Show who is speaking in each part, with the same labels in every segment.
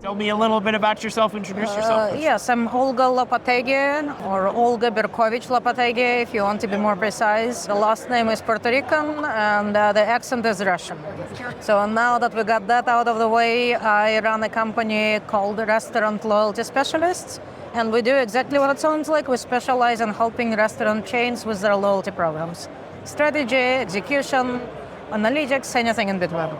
Speaker 1: Tell me a little bit about yourself. Introduce yourself.
Speaker 2: Yes, I'm Olga Lopategui, or Olga Berkovich Lopategui, if you want to be more precise. The last name is Puerto Rican, and the accent is Russian. So now that we got that out of the way, I run a company called Restaurant Loyalty Specialists, and we do exactly what it sounds like. We specialize in helping restaurant chains with their loyalty programs. Strategy, execution, analytics, anything in between.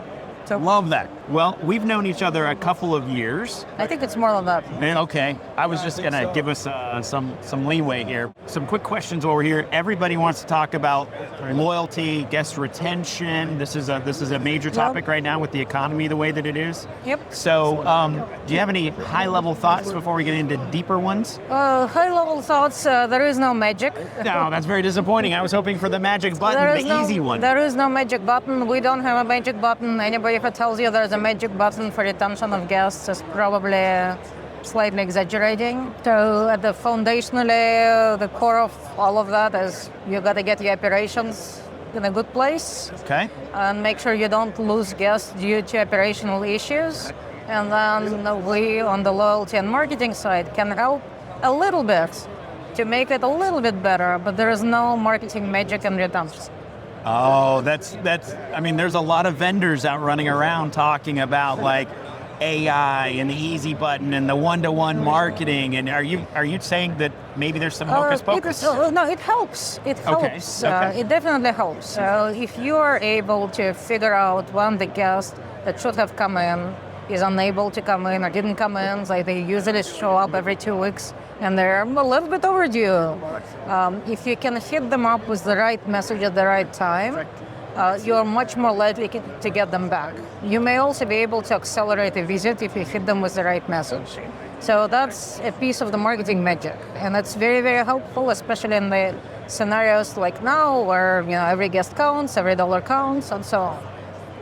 Speaker 2: So,
Speaker 1: love that. Well, we've known each other a couple of years.
Speaker 2: I think it's more than that.
Speaker 1: Okay. I was just going to give us some leeway here. Some quick questions while we're here. Everybody wants to talk about loyalty, guest retention. This is a major topic right now with the economy the way that it is.
Speaker 2: Yep.
Speaker 1: So do you have any high-level thoughts before we get into deeper ones?
Speaker 2: High-level thoughts, there is no magic.
Speaker 1: No, that's very disappointing. I was hoping for the magic button, the easy one.
Speaker 2: There is no magic button. We don't have a magic button. Anybody who tells you there's a magic button for retention of guests is probably slightly exaggerating. So at the foundationally, the core of all of that is you got to get your operations in a good place.
Speaker 1: Okay.
Speaker 2: And make sure you don't lose guests due to operational issues. And then we, on the loyalty and marketing side, can help a little bit to make it a little bit better, but there is no marketing magic in retention.
Speaker 1: Oh, I mean, there's a lot of vendors out running around talking about like AI and the easy button and the one-to-one marketing. And are you saying that maybe there's some hocus pocus?
Speaker 2: No, it helps. It helps.
Speaker 1: Okay.
Speaker 2: It definitely helps. So if you are able to figure out when the guest that should have come in is unable to come in or didn't come in, like they usually show up every 2 weeks and they're a little bit overdue. If you can hit them up with the right message at the right time, you're much more likely to get them back. You may also be able to accelerate a visit if you hit them with the right message. So that's a piece of the marketing magic, and that's very, very helpful, especially in the scenarios like now where every guest counts, every dollar counts, and so on.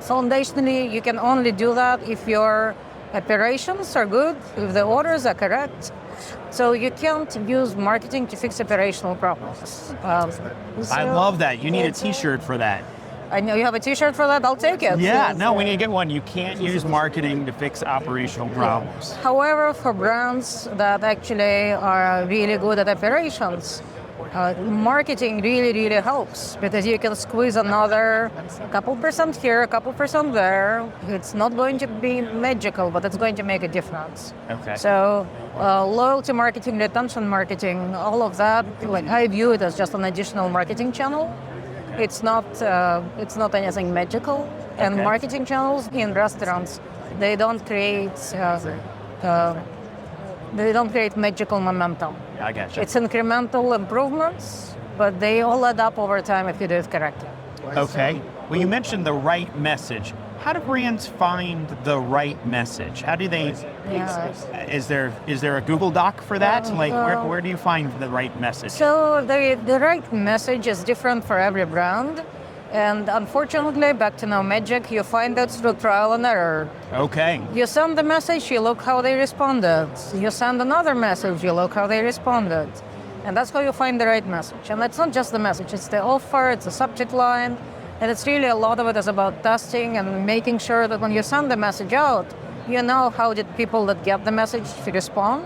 Speaker 2: Foundationally, you can only do that if your operations are good, if the orders are correct. So you can't use marketing to fix operational problems.
Speaker 1: I love that. You need a t-shirt for that.
Speaker 2: I know you have a t-shirt for that. I'll take it.
Speaker 1: Yeah, no, we need to get one. You can't use marketing to fix operational problems.
Speaker 2: However, for brands that actually are really good at operations, marketing really, really helps because you can squeeze another couple percent here, a couple percent there. It's not going to be magical, but it's going to make a difference.
Speaker 1: Okay.
Speaker 2: So loyalty marketing, retention marketing, all of that, like I view it as just an additional marketing channel. It's not anything magical. And marketing channels in restaurants, they don't create magical momentum.
Speaker 1: I gotcha.
Speaker 2: It's incremental improvements, but they all add up over time if you do it correctly.
Speaker 1: Okay. Well, you mentioned the right message. How do brands find the right message? How do they?
Speaker 2: Yeah.
Speaker 1: Is there a Google Doc for that? Where do you find the right message?
Speaker 2: So the right message is different for every brand. And unfortunately, back to no magic, you find that through trial and error.
Speaker 1: Okay.
Speaker 2: You send the message, you look how they responded. You send another message, you look how they responded. And that's how you find the right message. And it's not just the message, it's the offer, it's the subject line. And it's really a lot of it is about testing and making sure that when you send the message out, you know how did people that get the message respond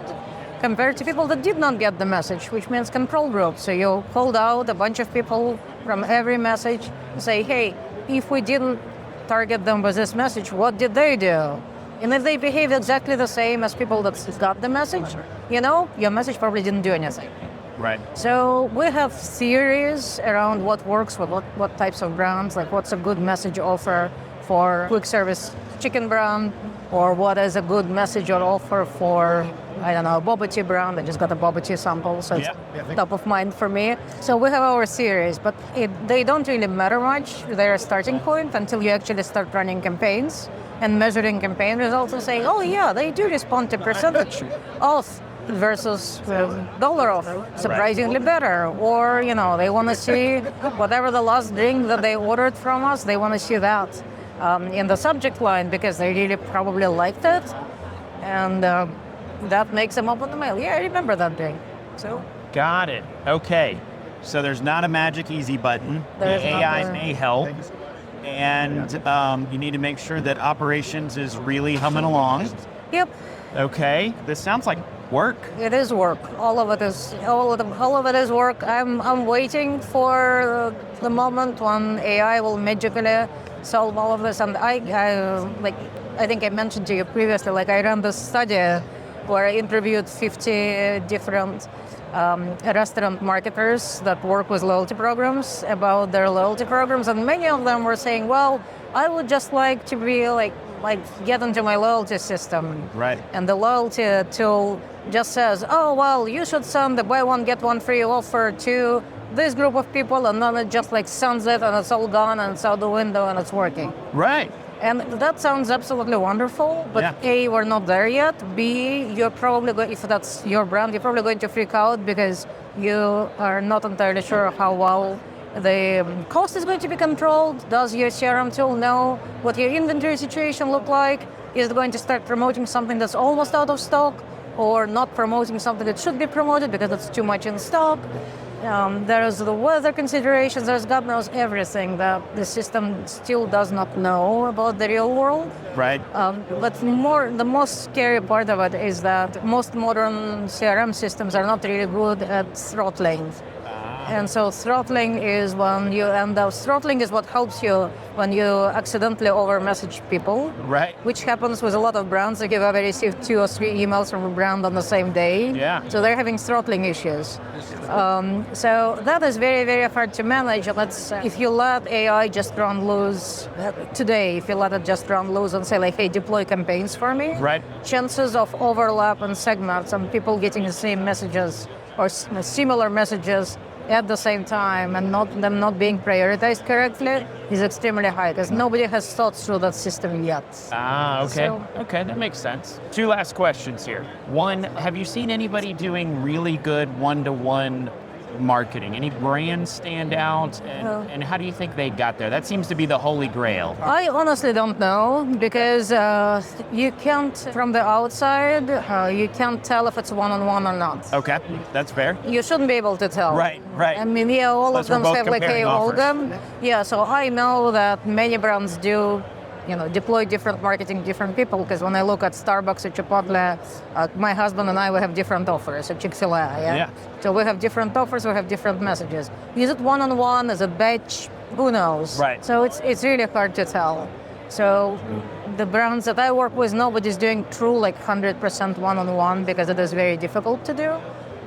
Speaker 2: compared to people that did not get the message, which means control group. So you hold out a bunch of people from every message and say, hey, if we didn't target them with this message, what did they do? And if they behave exactly the same as people that got the message, your message probably didn't do anything.
Speaker 1: Right.
Speaker 2: So we have theories around what works with what types of brands, like what's a good message offer for quick service chicken brand, or what is a good message or offer for, I don't know, boba tea brand. I just got a boba tea sample, so it's top of mind for me. So we have our theories, but they don't really matter much. They're a starting point until you actually start running campaigns and measuring campaign results and saying, oh yeah, they do respond to percentage off versus dollar off, surprisingly better. Or, they want to see whatever the last drink that they ordered from us, they want to see that in the subject line because they really probably liked it. And that makes them open the mail. Yeah, I remember that drink. So.
Speaker 1: Got it. Okay. So there's not a magic easy button. The AI may help. And you need to make sure that operations is really humming along.
Speaker 2: Yep.
Speaker 1: Okay. This sounds like work.
Speaker 2: It is work. All of it is work. I'm waiting for the moment when AI will magically solve all of this. And I think I mentioned to you previously, like I ran this study where I interviewed 50 different restaurant marketers that work with loyalty programs about their loyalty programs, and many of them were saying, well, I would just like to be like get into my loyalty system.
Speaker 1: Right.
Speaker 2: And the loyalty tool just says, oh, well, you should send the buy one, get one free offer to this group of people, and then it just like sends it and it's all gone and it's out the window and it's working.
Speaker 1: Right.
Speaker 2: And that sounds absolutely wonderful, but
Speaker 1: Yeah.
Speaker 2: A, we're not there yet. B, you're probably going, if that's your brand, you're probably going to freak out because you are not entirely sure how well the cost is going to be controlled. Does your CRM tool know what your inventory situation look like? Is it going to start promoting something that's almost out of stock, or not promoting something that should be promoted because it's too much in stock? There's the weather considerations, there's God knows everything that the system still does not know about the real world.
Speaker 1: Right.
Speaker 2: But the most scary part of it is that most modern CRM systems are not really good at throttling. And so throttling is when you end up, throttling is what helps you when you accidentally over-message people.
Speaker 1: Right.
Speaker 2: Which happens with a lot of brands. Like if I've received 2 or 3 emails from a brand on the same day.
Speaker 1: Yeah.
Speaker 2: So they're having throttling issues. So that is very, very hard to manage. If you let AI just run loose today, if you let it just run loose and say like, hey, deploy campaigns for me.
Speaker 1: Right.
Speaker 2: Chances of overlap and segments and people getting the same messages or similar messages at the same time and them not being prioritized correctly is extremely high because nobody has thought through that system yet.
Speaker 1: Okay. Okay, that makes sense. 2 last questions here. One, have you seen anybody doing really good one-to-one marketing? Any brands stand out? And how do you think they got there? That seems to be the holy grail.
Speaker 2: I honestly don't know because you can't, from the outside, you can't tell if it's one-on-one or not.
Speaker 1: Okay, that's fair.
Speaker 2: You shouldn't be able to tell.
Speaker 1: Right, right.
Speaker 2: I mean, yeah, all
Speaker 1: Unless
Speaker 2: of them
Speaker 1: we're both
Speaker 2: have like, hey,
Speaker 1: comparing
Speaker 2: Olga. Yeah, so I know that many brands do, deploy different marketing, different people, because when I look at Starbucks or Chipotle, my husband and I, we have different offers at Chick-fil-A, yeah? So we have different offers, we have different messages. Is it one-on-one, is it batch? Who knows?
Speaker 1: Right.
Speaker 2: So it's really hard to tell. So the brands that I work with, nobody's doing true like 100% one-on-one because it is very difficult to do.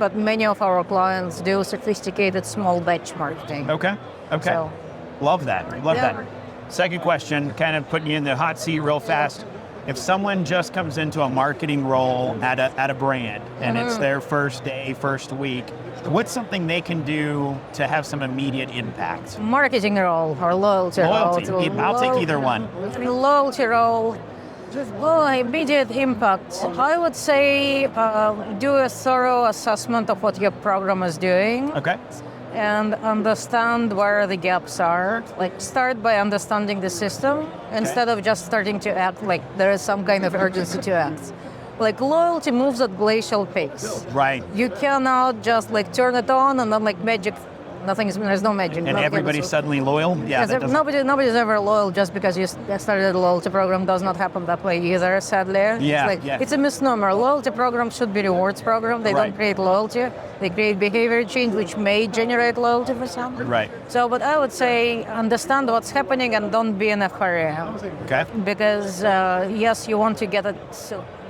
Speaker 2: But many of our clients do sophisticated small batch marketing.
Speaker 1: Okay.
Speaker 2: So,
Speaker 1: Love that. Love that. Second question, kind of putting you in the hot seat real fast. If someone just comes into a marketing role at a brand and it's their first day, first week, what's something they can do to have some immediate impact?
Speaker 2: marketing role or loyalty role.
Speaker 1: I'll take either one.
Speaker 2: Loyalty role. Oh, immediate impact. I would say do a thorough assessment of what your program is doing.
Speaker 1: Okay.
Speaker 2: And understand where the gaps are. Like start by understanding the system instead of just starting to act like there is some kind of urgency to act. Like loyalty moves at glacial pace.
Speaker 1: Right.
Speaker 2: You cannot just like turn it on and then like magic. There's no magic.
Speaker 1: And everybody's suddenly loyal? Yeah.
Speaker 2: Nobody's ever loyal just because you started a loyalty program. Does not happen that way either, sadly. It's a misnomer. Loyalty program should be rewards program. They don't create loyalty. They create behavior change, which may generate loyalty for some.
Speaker 1: Right.
Speaker 2: So, but I would say understand what's happening and don't be in a hurry.
Speaker 1: Okay.
Speaker 2: Because yes, you want to get it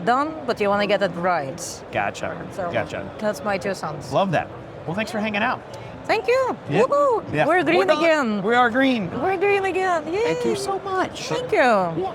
Speaker 2: done, but you want to get it right.
Speaker 1: Gotcha.
Speaker 2: So
Speaker 1: Gotcha.
Speaker 2: That's my 2 cents.
Speaker 1: Love that. Well, thanks for hanging out.
Speaker 2: Thank you.
Speaker 1: Yeah.
Speaker 2: Woohoo!
Speaker 1: Yeah.
Speaker 2: We're green again.
Speaker 1: We are green.
Speaker 2: We're green again. Yay.
Speaker 1: Thank you so much.
Speaker 2: Thank you.
Speaker 1: Yeah.